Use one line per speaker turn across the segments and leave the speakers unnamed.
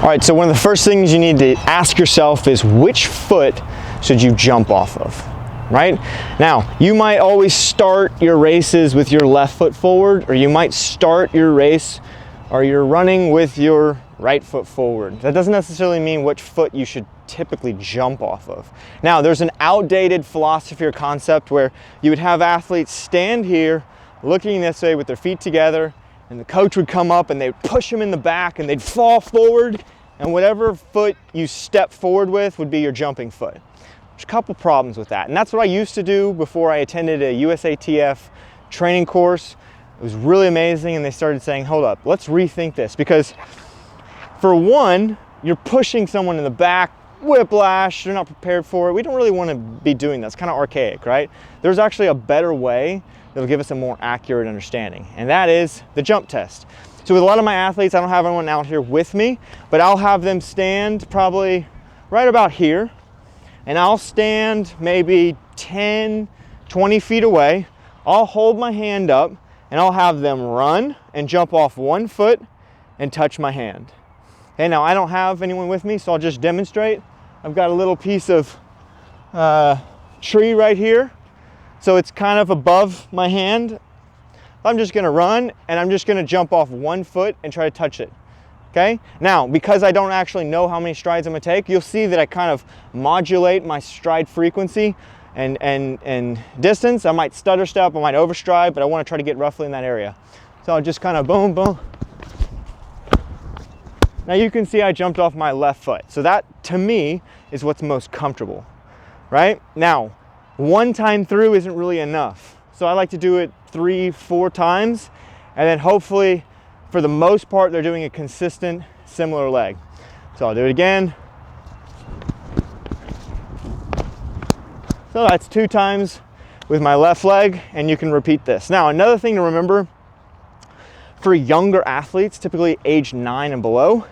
All right, so one of the first things you need to ask yourself is which foot should you jump off of, right? Now, you might always start your races with your left foot forward, or you might start your race or you're running with your right foot forward. That doesn't necessarily mean which foot you should typically jump off of. Now, there's an outdated philosophy or concept where you would have athletes stand here looking this way with their feet together, and the coach would come up and they'd push them in the back and they'd fall forward, and whatever foot you step forward with would be your jumping foot. There's a couple problems with that, and that's what I used to do before I attended a USATF training course. It was really amazing, and they started saying, hold up, let's rethink this, because for one, you're pushing someone in the back, whiplash, they're not prepared for it. We don't really want to be doing that. It's kind of archaic, right? There's actually a better way that'll give us a more accurate understanding, and that is the jump test. So with a lot of my athletes, I don't have anyone out here with me, but I'll have them stand probably right about here, and I'll stand maybe 10, 20 feet away. I'll hold my hand up, and I'll have them run and jump off one foot and touch my hand. Okay, now I don't have anyone with me, so I'll just demonstrate. I've got a little piece of tree right here, so it's kind of above my hand. I'm just gonna run, and I'm just gonna jump off one foot and try to touch it, okay? Now, because I don't actually know how many strides I'm gonna take, you'll see that I kind of modulate my stride frequency and distance. I might stutter step, I might overstride, but I wanna try to get roughly in that area. So I'll just kind of boom, boom. Now you can see I jumped off my left foot. So that, to me, is what's most comfortable, right? Now, one time through isn't really enough. So I like to do it 3-4 times, and then hopefully, for the most part, they're doing a consistent, similar leg. So I'll do it again. So that's 2 times with my left leg, and you can repeat this. Now, another thing to remember, for younger athletes, typically age 9 and below,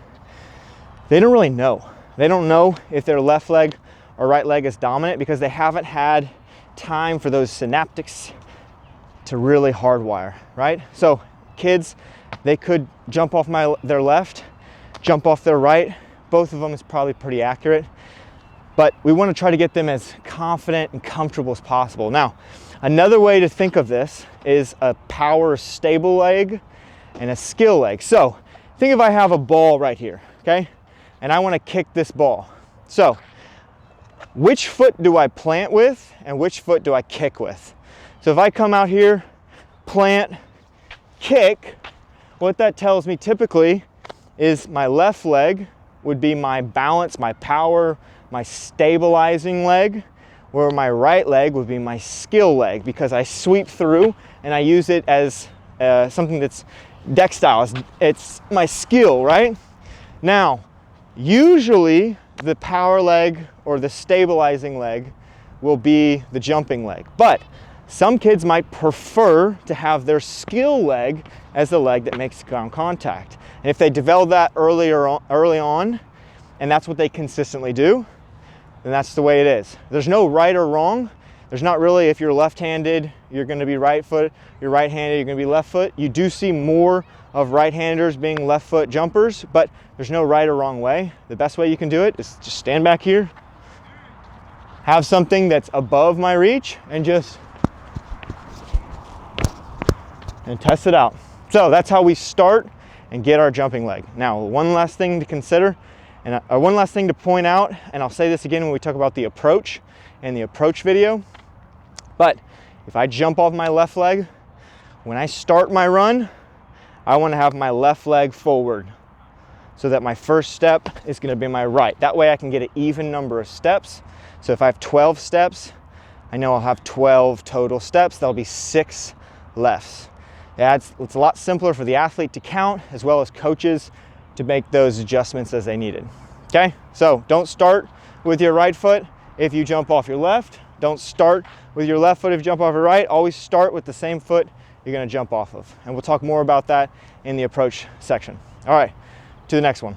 they don't really know. They don't know if their left leg or right leg is dominant because they haven't had time for those synaptics to really hardwire, right? So kids, they could jump off their left, jump off their right. Both of them is probably pretty accurate, but we want to try to get them as confident and comfortable as possible. Now, another way to think of this is a power stable leg and a skill leg. So think if I have a ball right here, okay? And I want to kick this ball. So which foot do I plant with and which foot do I kick with? So if I come out here, plant, kick, what that tells me typically is my left leg would be my balance, my power, my stabilizing leg, where my right leg would be my skill leg, because I sweep through and I use it as something that's dextile. It's my skill, right? Now, usually the power leg or the stabilizing leg will be the jumping leg, but some kids might prefer to have their skill leg as the leg that makes ground contact. And if they develop that early on, and that's what they consistently do, then that's the way it is. There's no right or wrong. There's not really, if you're left-handed, you're gonna be right foot, you're right-handed, you're gonna be left foot. You do see more of right-handers being left foot jumpers, but there's no right or wrong way. The best way you can do it is just stand back here, have something that's above my reach, and test it out. So that's how we start and get our jumping leg. Now, one last thing to consider, and one last thing to point out, and I'll say this again when we talk about the approach and the approach video, but if I jump off my left leg, when I start my run, I want to have my left leg forward so that my first step is going to be my right. That way I can get an even number of steps. So if I have 12 steps, I know I'll have 12 total steps. That'll be 6 lefts. It's a lot simpler for the athlete to count, as well as coaches to make those adjustments as they needed. Okay, so don't start with your right foot if you jump off your left. Don't start with your left foot if you jump off your right. Always start with the same foot you're going to jump off of. And we'll talk more about that in the approach section. All right, to the next one.